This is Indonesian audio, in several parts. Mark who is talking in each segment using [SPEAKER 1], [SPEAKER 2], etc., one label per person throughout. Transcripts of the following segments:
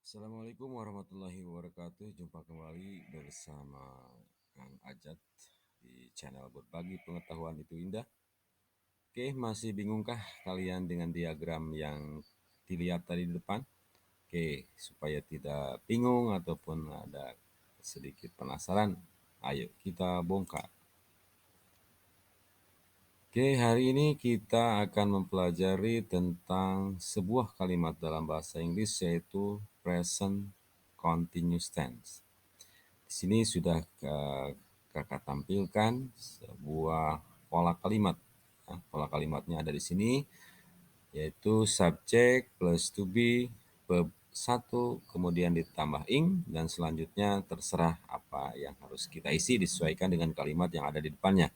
[SPEAKER 1] Assalamualaikum warahmatullahi wabarakatuh. Jumpa kembali bersama Kang Ajat di channel Berbagi Pengetahuan Itu Indah. Oke, masih bingungkah kalian dengan diagram yang dilihat tadi di depan? Oke, supaya tidak bingung ataupun ada sedikit penasaran, ayo kita bongkar. Oke, hari ini kita akan mempelajari tentang sebuah kalimat dalam bahasa Inggris yaitu present continuous tense. Di sini sudah kakak tampilkan sebuah pola kalimat. Nah, pola kalimatnya ada di sini, yaitu subject plus to be, verb 1, kemudian ditambah ing, dan selanjutnya terserah apa yang harus kita isi disesuaikan dengan kalimat yang ada di depannya.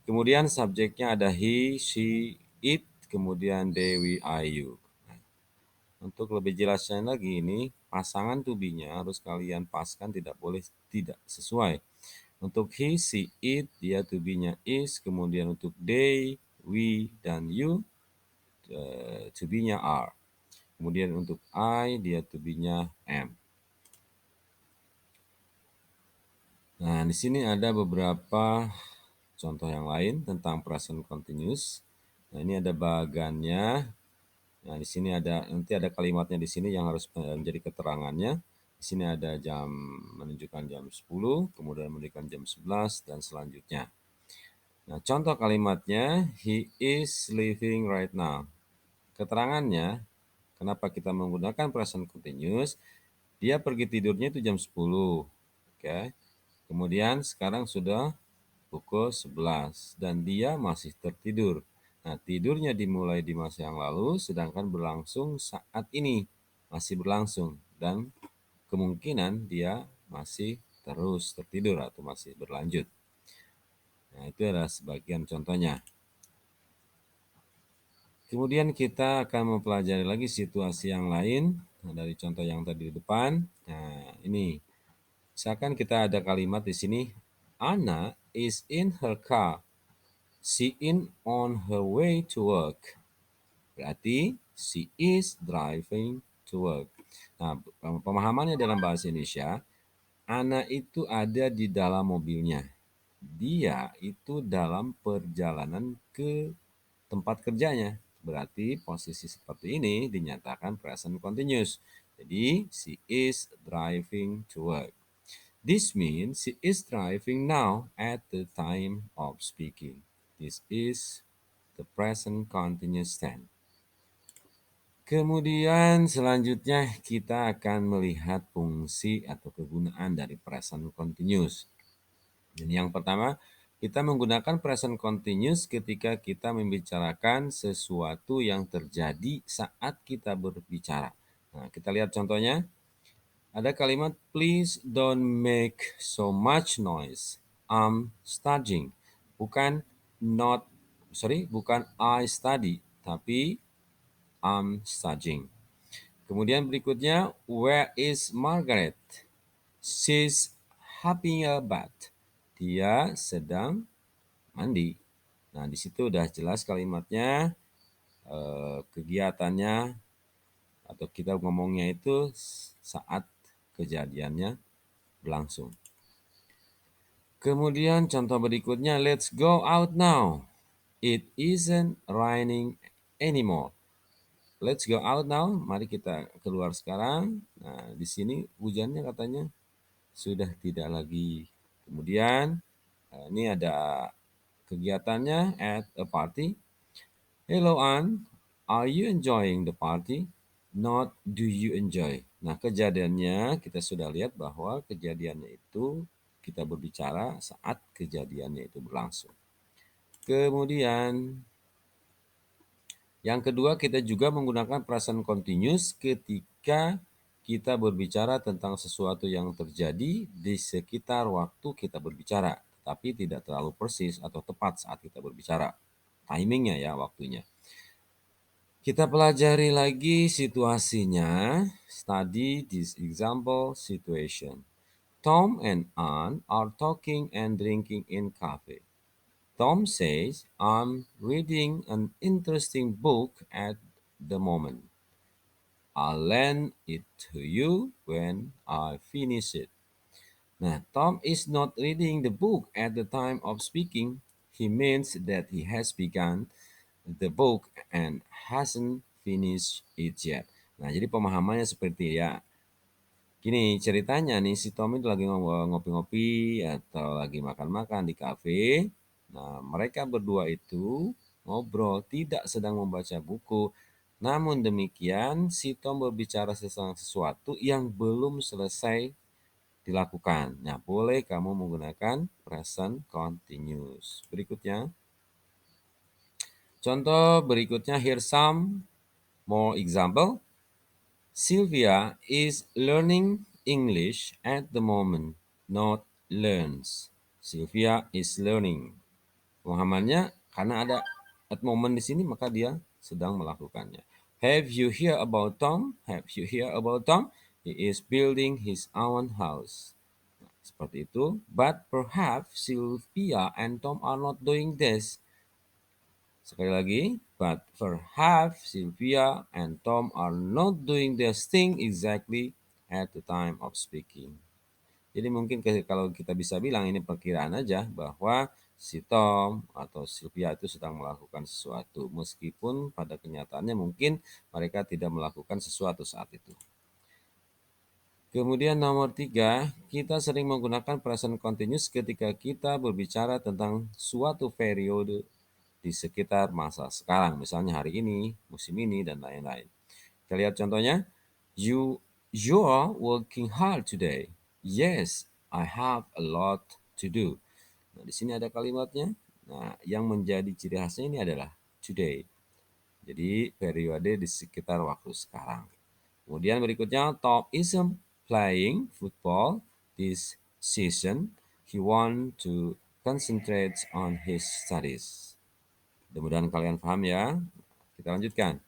[SPEAKER 1] Kemudian subjeknya ada he, she, it, kemudian they, we, I, you. Untuk lebih jelasnya lagi ini, pasangan to be-nya harus kalian paskan, tidak boleh tidak sesuai. Untuk he, she, it, dia to be-nya is, kemudian untuk they, we, dan you, to be-nya are. Kemudian untuk I, dia to be-nya am. Nah, di sini ada beberapa contoh yang lain tentang present continuous. Nah, ini ada bagannya. Nah, di sini nanti ada kalimatnya di sini yang harus menjadi keterangannya. Di sini ada jam, menunjukkan jam 10, kemudian menunjukkan jam 11, dan selanjutnya. Nah, contoh kalimatnya, he is living right now. Keterangannya, kenapa kita menggunakan present continuous, dia pergi tidurnya itu jam 10. Oke. Kemudian sekarang sudah pukul 11 dan dia masih tertidur. Nah, tidurnya dimulai di masa yang lalu, sedangkan berlangsung saat ini. Masih berlangsung, dan kemungkinan dia masih terus tertidur atau masih berlanjut. Nah, itu adalah sebagian contohnya. Kemudian kita akan mempelajari lagi situasi yang lain. Nah, dari contoh yang tadi di depan. Nah, ini. Misalkan kita ada kalimat di sini, Anna is in her car. She is on her way to work. Berarti she is driving to work. Nah, pemahamannya dalam bahasa Indonesia, Ana itu ada di dalam mobilnya. Dia itu dalam perjalanan ke tempat kerjanya. Berarti posisi seperti ini dinyatakan present continuous. Jadi, she is driving to work. This means she is driving now at the time of speaking. This is the present continuous tense. Kemudian selanjutnya kita akan melihat fungsi atau kegunaan dari present continuous. Dan yang pertama, kita menggunakan present continuous ketika kita membicarakan sesuatu yang terjadi saat kita berbicara. Nah, kita lihat contohnya. Ada kalimat, please don't make so much noise. I'm studying. Bukan I study, tapi I'm studying. Kemudian berikutnya, where is Margaret? She's having a bath. Dia sedang mandi. Nah, di situ udah jelas kalimatnya, kegiatannya, atau kita ngomongnya itu saat kejadiannya berlangsung. Kemudian contoh berikutnya, let's go out now. It isn't raining anymore. Let's go out now. Mari kita keluar sekarang. Nah, di sini hujannya katanya sudah tidak lagi. Kemudian ini ada kegiatannya at a party. Hello Anne, are you enjoying the party? Not do you enjoy. Nah, kejadiannya kita sudah lihat bahwa kejadiannya itu kita berbicara saat kejadiannya itu berlangsung. Kemudian yang kedua, kita juga menggunakan present continuous ketika kita berbicara tentang sesuatu yang terjadi di sekitar waktu kita berbicara, tapi tidak terlalu persis atau tepat saat kita berbicara. Timingnya ya, waktunya. Kita pelajari lagi situasinya. Study this example situation. Tom and Anne are talking and drinking in cafe. Tom says, I'm reading an interesting book at the moment. I'll lend it to you when I finish it. Nah, Tom is not reading the book at the time of speaking. He means that he has begun the book and hasn't finished it yet. Nah, jadi pemahamannya seperti ya. Gini ceritanya nih, si Tom itu lagi ngopi-ngopi atau lagi makan-makan di kafe. Nah, mereka berdua itu ngobrol, tidak sedang membaca buku. Namun demikian, si Tom berbicara tentang sesuatu yang belum selesai dilakukan. Nah, boleh kamu menggunakan present continuous. Berikutnya, contoh berikutnya, here some more example. Sylvia is learning English at the moment, not learns. Sylvia is learning. Pemahamannya karena ada at moment di sini maka dia sedang melakukannya. Have you heard about Tom? Have you heard about Tom? He is building his own house. Seperti itu. But perhaps Sylvia and Tom are not doing this. Sekali lagi, but perhaps Sylvia and Tom are not doing this thing exactly at the time of speaking. Jadi mungkin kalau kita bisa bilang ini perkiraan aja bahwa si Tom atau Sylvia itu sedang melakukan sesuatu meskipun pada kenyataannya mungkin mereka tidak melakukan sesuatu saat itu. Kemudian nomor 3, kita sering menggunakan present continuous ketika kita berbicara tentang suatu periode di sekitar masa sekarang, misalnya hari ini, musim ini, dan lain-lain. Kita lihat contohnya. You are working hard today. Yes, I have a lot to do. Nah, di sini ada kalimatnya. Nah, yang menjadi ciri khasnya ini adalah today. Jadi periode di sekitar waktu sekarang. Kemudian berikutnya, Tom isn't playing football this season. He want to concentrate on his studies. Mudah-mudahan kalian paham ya. Kita lanjutkan.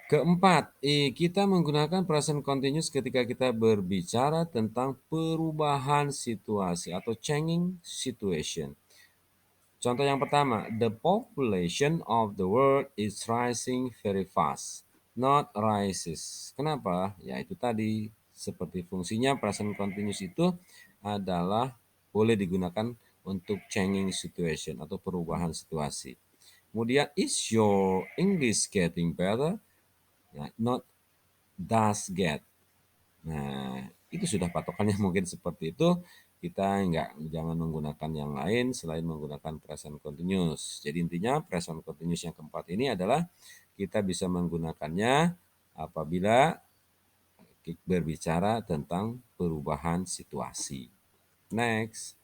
[SPEAKER 1] Keempat, kita menggunakan present continuous ketika kita berbicara tentang perubahan situasi atau changing situation. Contoh yang pertama, the population of the world is rising very fast, not rises. Kenapa? Ya itu tadi, seperti fungsinya present continuous itu adalah boleh digunakan untuk changing situation atau perubahan situasi. Kemudian, is your English getting better? Ya, not does get. Nah, itu sudah patokannya mungkin seperti itu. Kita jangan menggunakan yang lain selain menggunakan present continuous. Jadi intinya present continuous yang keempat ini adalah kita bisa menggunakannya apabila berbicara tentang perubahan situasi. Next.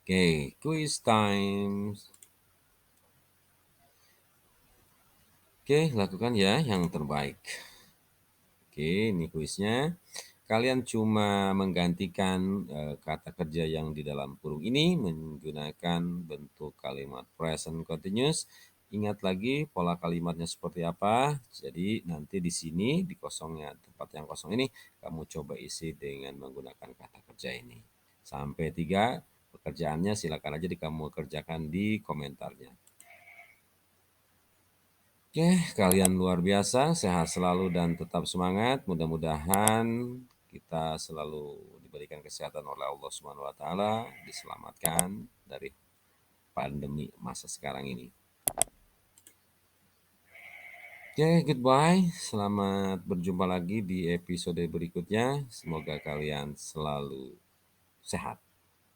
[SPEAKER 1] Oke, quiz time. Oke, lakukan ya yang terbaik. Oke, ini kuisnya. Kalian cuma menggantikan kata kerja yang di dalam kurung ini menggunakan bentuk kalimat present continuous. Ingat lagi pola kalimatnya seperti apa. Jadi nanti di sini di kosongnya, tempat yang kosong ini kamu coba isi dengan menggunakan kata kerja ini. Sampai 3 pekerjaannya silakan aja kamu kerjakan di komentarnya. Oke, kalian luar biasa, sehat selalu dan tetap semangat. Mudah-mudahan kita selalu diberikan kesehatan oleh Allah Subhanahu wa taala, diselamatkan dari pandemi masa sekarang ini. Oke, goodbye. Selamat berjumpa lagi di episode berikutnya. Semoga kalian selalu sehat.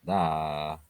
[SPEAKER 1] Dah.